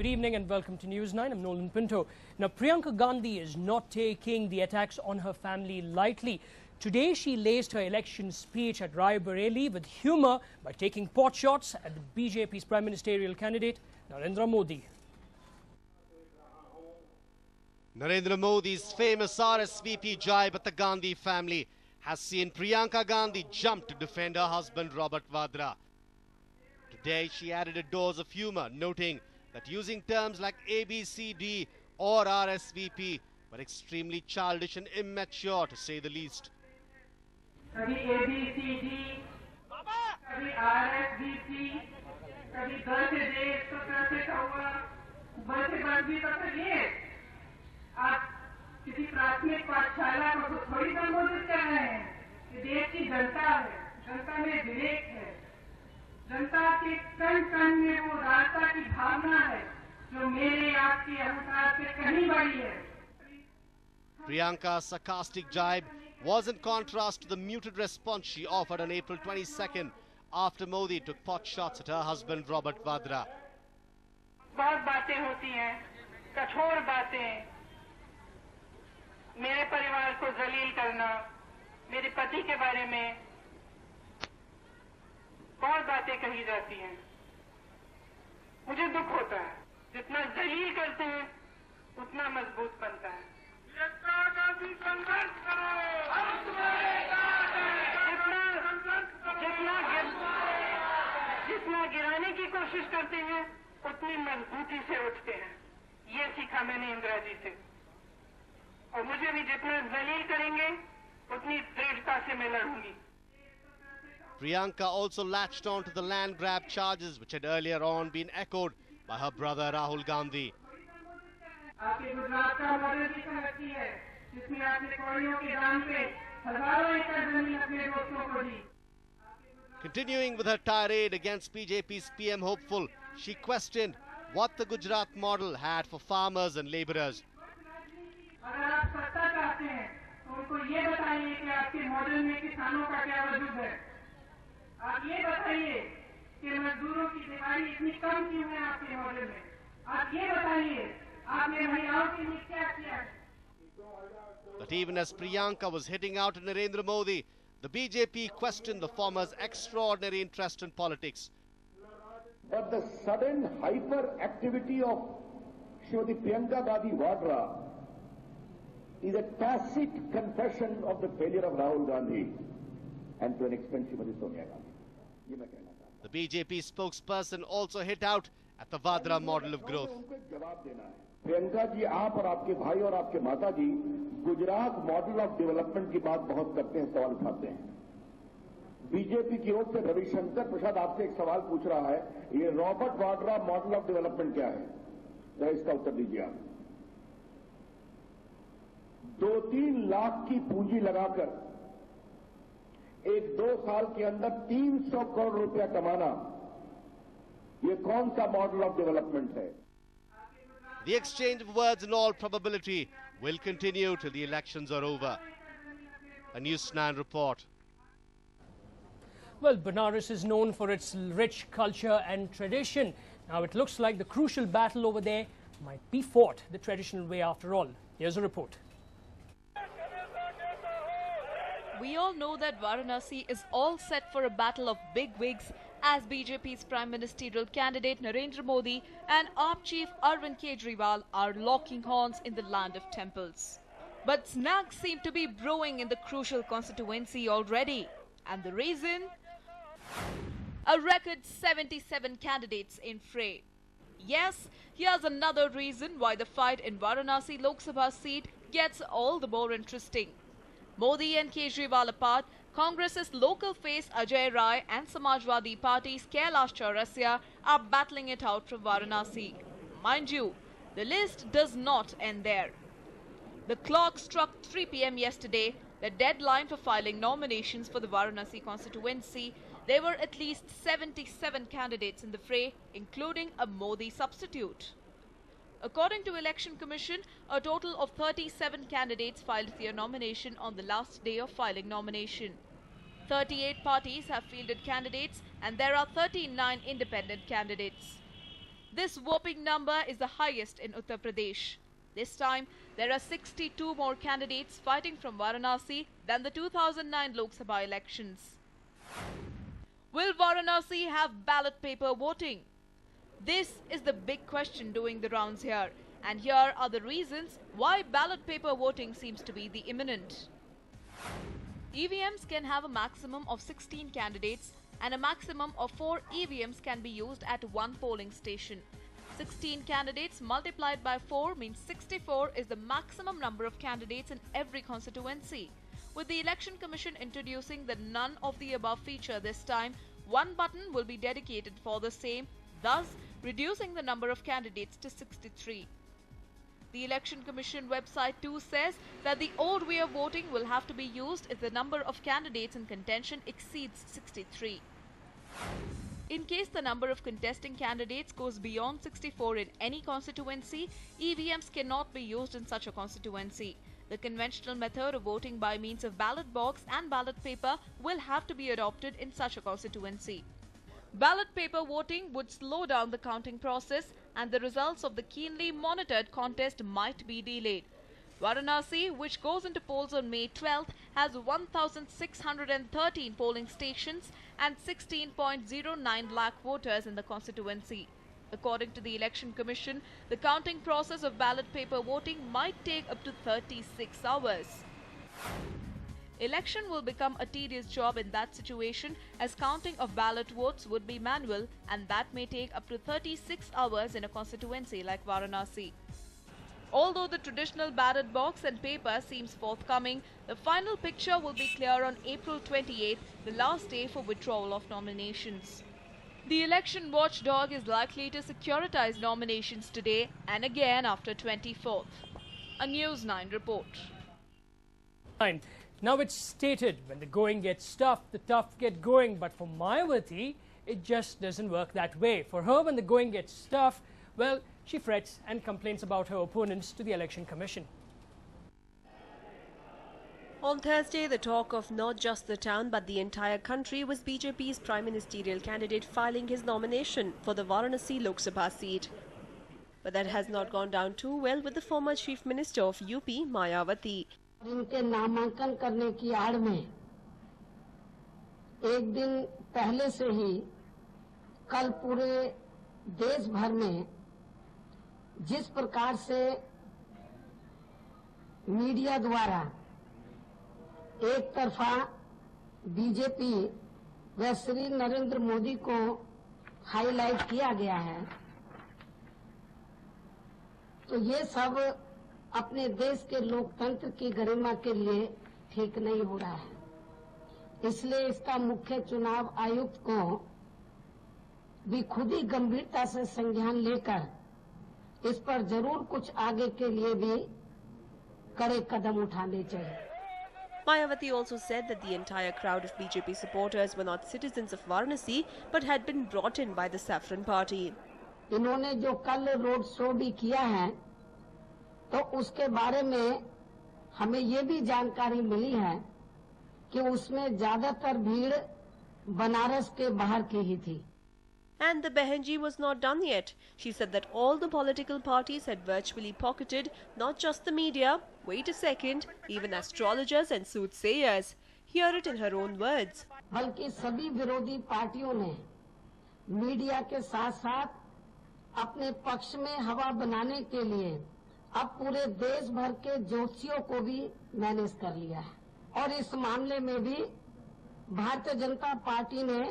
Good evening and welcome to News 9. I'm Nolan Pinto. Now, Priyanka Gandhi is not taking the attacks on her family lightly. Today, she laced her election speech at Rai Bareli with humour by taking pot shots at the BJP's prime ministerial candidate, Narendra Modi. Narendra Modi's famous RSVP jibe at the Gandhi family has seen Priyanka Gandhi jump to defend her husband Robert Vadra. Today, she added a dose of humour, noting that using terms like ABCD or RSVP were extremely childish and immature, to say the least. कभी ABCD, कभी RSVP, कभी घर से देश तो कैसे हुआ, घर से बाजी तो करिए। आप किसी प्राथमिक पाठशाला को थोड़ी संबोधित कर रहे हैं। ये देश की जनता है, जनता में विवेक है, जनता के कण कण में वो रास्ता की भावना है, जो मेरे आपके अहंकार से कहीं बड़ी है। Priyanka's sarcastic jibe was in contrast to the muted response she offered on April 22nd after Modi took pot shots at her husband Robert Vadra. बहुत बातें होती हैं, कठोर बातें, मेरे परिवार को जलील करना, मेरे पति के बारे में बहुत बातें कही जाती हैं। मुझे दुख होता है, जितना जलील करते हैं उतना मजबूत बनता है। जितना गिराने की कोशिश करते हैं उतनी मजबूती से उठते हैं। ये सीखा मैंने इंदिरा जी से। और मुझे भी जितना जलील करेंगे उतनी दृढ़ता से मैं लड़ूंगी। Priyanka also latched on to the land grab charges which had earlier on been echoed by her brother Rahul Gandhi. आपके गुजरात का मॉडल की तरक्की है, जिसमें आपने कौड़ियों के दाम पे हजारों एकड़ जमीन अपने दोस्तों को दी। Continuing with her tirade against BJP's PM hopeful, she questioned what the Gujarat model had for farmers and labourers. अगर आप सत्ता चाहते हैं, तो उनको ये बताइए कि आपके मॉडल में किसानों का क्या वजूद है। आप ये बताइए कि मजदूरों की दिहाड़ी इतनी कम क्यों है आपके मॉडल में। आप ये बताइए आपने महिलाओं के लिए क्या किया। But even as Priyanka was hitting out at Narendra Modi, the BJP questioned the former's extraordinary interest in politics. But the sudden hyperactivity of Srimati Priyanka Gandhi Vadra is a tacit confession of the failure of Rahul Gandhi and to an extent Srimati Sonia Gandhi. The BJP spokesperson also hit out at the Vadra model of growth. Priyanka ji, आप और आपके भाई और आपके माता जी Gujarat model of development की बात बहुत करते हैं, सवाल उठाते हैं। बीजेपी की ओर से रविशंकर प्रसाद आपसे एक सवाल पूछ रहा है, ये Robert Vadra model of development क्या है? जरा इसका उत्तर दीजिए आप। 2-3 लाख की पूंजी लगाकर 1-2 साल के अंदर 300 करोड़ रुपया कमाना, ये कौन सा मॉडल ऑफ डेवलपमेंट है? The exchange of words in all probability will continue till the elections are over. A News9 report. Well, Banaras is known for its rich culture and tradition. Now, it looks like the crucial battle over there might be fought the traditional way after all. Here's a report. We all know that Varanasi is all set for a battle of big wigs as BJP's prime ministerial candidate Narendra Modi and AAP chief Arvind Kejriwal are locking horns in the land of temples. But snags seem to be brewing in the crucial constituency already. And the reason? A record 77 candidates in fray. Yes, here's another reason why the fight in Varanasi Lok Sabha seat gets all the more interesting. Modi and Kejriwal apart, Congress's local face Ajay Rai and Samajwadi Party's Kailash Chaurasya are battling it out from Varanasi. Mind you, the list does not end there. The clock struck 3 p.m. yesterday, the deadline for filing nominations for the Varanasi constituency. There were at least 77 candidates in the fray, including a Modi substitute. According to Election Commission, a total of 37 candidates filed their nomination on the last day of filing nomination. 38 parties have fielded candidates and there are 39 independent candidates. This whopping number is the highest in Uttar Pradesh. This time, there are 62 more candidates fighting from Varanasi than the 2009 Lok Sabha elections. Will Varanasi have ballot paper voting? This is the big question doing the rounds here, and here are the reasons why ballot paper voting seems to be the imminent. EVMs can have a maximum of 16 candidates and a maximum of 4 EVMs can be used at one polling station. 16 candidates multiplied by 4 means 64 is the maximum number of candidates in every constituency. With the Election Commission introducing the none of the above feature this time, one button will be dedicated for the same, thus reducing the number of candidates to 63. The Election Commission website too says that the old way of voting will have to be used if the number of candidates in contention exceeds 63. In case the number of contesting candidates goes beyond 64 in any constituency, EVMs cannot be used in such a constituency. The conventional method of voting by means of ballot box and ballot paper will have to be adopted in such a constituency. Ballot paper voting would slow down the counting process and the results of the keenly monitored contest might be delayed. Varanasi, which goes into polls on May 12th, has 1,613 polling stations and 16.09 lakh voters in the constituency. According to the Election Commission, the counting process of ballot paper voting might take up to 36 hours. Election will become a tedious job in that situation as counting of ballot votes would be manual and that may take up to 36 hours in a constituency like Varanasi. Although the traditional ballot box and paper seems forthcoming, the final picture will be clear on April 28th, the last day for withdrawal of nominations. The election watchdog is likely to securitize nominations today and again after 24th. A News9 report. Now it's stated, when the going gets tough, the tough get going. But for Mayawati, it just doesn't work that way. For her, when the going gets tough, well, she frets and complains about her opponents to the Election Commission. On Thursday, the talk of not just the town but the entire country was BJP's Prime Ministerial candidate filing his nomination for the Varanasi Lok Sabha seat. But that has not gone down too well with the former Chief Minister of UP, Mayawati. इनके नामांकन करने की आड़ में एक दिन पहले से ही कल पूरे देश भर में जिस प्रकार से मीडिया द्वारा एक तरफा बीजेपी व श्री नरेंद्र मोदी को हाईलाइट किया गया है, तो ये सब अपने देश के लोकतंत्र की गरिमा के लिए ठीक नहीं हो रहा है। इसलिए इसका मुख्य चुनाव आयुक्त को भी खुद ही गंभीरता से संज्ञान लेकर इस पर जरूर कुछ आगे के लिए भी कड़े कदम उठाने चाहिए। Mayawati also said that the entire crowd of BJP supporters were not citizens of Varanasi but had been brought in by the Saffron Party. इन्होंने जो कल रोड शो भी किया है, तो उसके बारे में हमें ये भी जानकारी मिली है कि उसमें ज्यादातर भीड़ बनारस के बाहर की ही थी। And the Behenji was not done yet. She said that all the political parties had virtually pocketed not just the media, wait a second, even astrologers and soothsayers. Hear it in her own words. बल्कि सभी विरोधी पार्टियों ने media के साथ साथ अपने पक्ष में हवा बनाने के लिए अब पूरे देश भर के ज्योतिषियों को भी मैनेज कर लिया है और इस मामले में भी भारतीय जनता पार्टी ने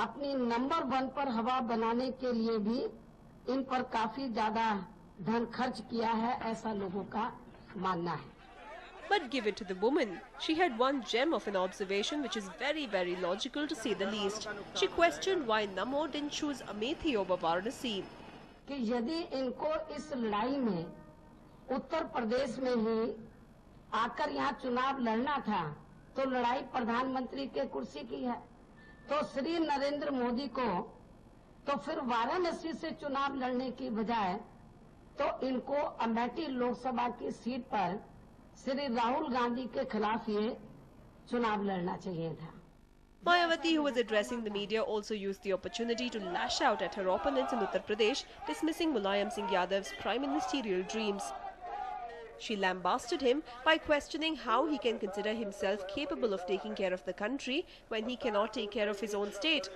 अपनी नंबर 1 पर हवा बनाने के लिए भी इन पर काफी ज्यादा धन खर्च किया है, ऐसा लोगों का मानना है। But give it to the woman. She had one gem of an observation which is very, very logical to say the least. She questioned why Namo didn't choose Amethi over Varanasi. कि यदि इनको इस लड़ाई में उत्तर प्रदेश में ही आकर यहाँ चुनाव लड़ना था, तो लड़ाई प्रधानमंत्री के कुर्सी की है, तो श्री नरेंद्र मोदी को तो फिर वाराणसी से चुनाव लड़ने की बजाय तो इनको अमेठी लोकसभा की सीट पर श्री राहुल गांधी के खिलाफ ये चुनाव लड़ना चाहिए था। Mayawati, who was addressing the media, also used the opportunity to lash out at her opponents in Uttar Pradesh, dismissing Mulayam Singh Yadav's prime ministerial dreams. She lambasted him by questioning how he can consider himself capable of taking care of the country when he cannot take care of his own state.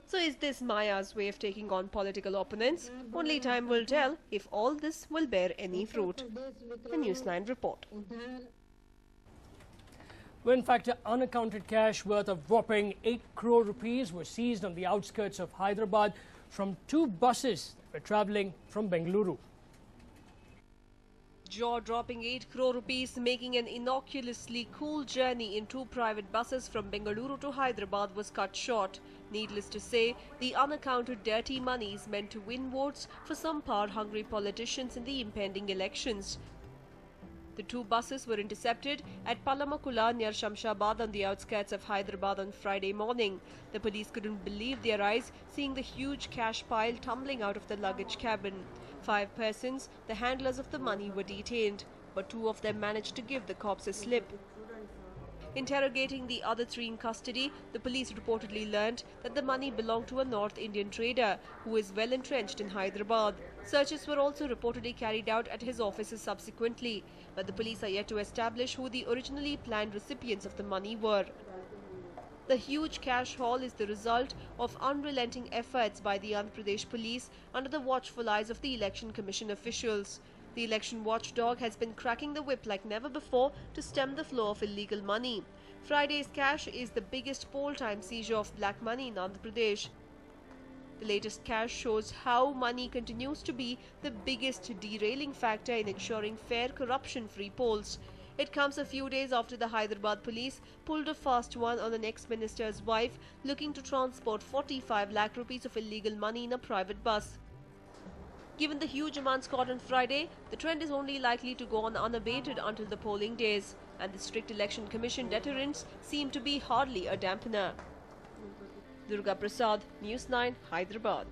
So is this Maya's way of taking on political opponents? Only time will tell if all this will bear any fruit. The News9 report. Well, in fact, unaccounted cash worth of whopping 8 crore rupees were seized on the outskirts of Hyderabad from 2 buses that were travelling from Bengaluru. Jaw-dropping 8 crore rupees making an innocuously cool journey in 2 private buses from Bengaluru to Hyderabad was cut short. Needless to say, the unaccounted dirty money is meant to win votes for some power-hungry politicians in the impending elections. The 2 buses were intercepted at Palamakula near Shamshabad on the outskirts of Hyderabad on Friday morning. The police couldn't believe their eyes seeing the huge cash pile tumbling out of the luggage cabin. 5 persons, the handlers of the money, were detained, but 2 of them managed to give the cops a slip. Interrogating the other 3 in custody, the police reportedly learnt that the money belonged to a North Indian trader who is well entrenched in Hyderabad. Searches were also reportedly carried out at his offices subsequently, but the police are yet to establish who the originally planned recipients of the money were. The huge cash haul is the result of unrelenting efforts by the Andhra Pradesh police under the watchful eyes of the Election Commission officials. The election watchdog has been cracking the whip like never before to stem the flow of illegal money. Friday's cash is the biggest poll-time seizure of black money in Andhra Pradesh. The latest cash shows how money continues to be the biggest derailing factor in ensuring fair, corruption-free polls. It comes a few days after the Hyderabad police pulled a fast one on an ex-minister's wife looking to transport 45 lakh rupees of illegal money in a private bus. Given the huge amounts caught on Friday, the trend is only likely to go on unabated until the polling days, and the strict Election Commission deterrents seem to be hardly a dampener. Durga Prasad, News9, Hyderabad.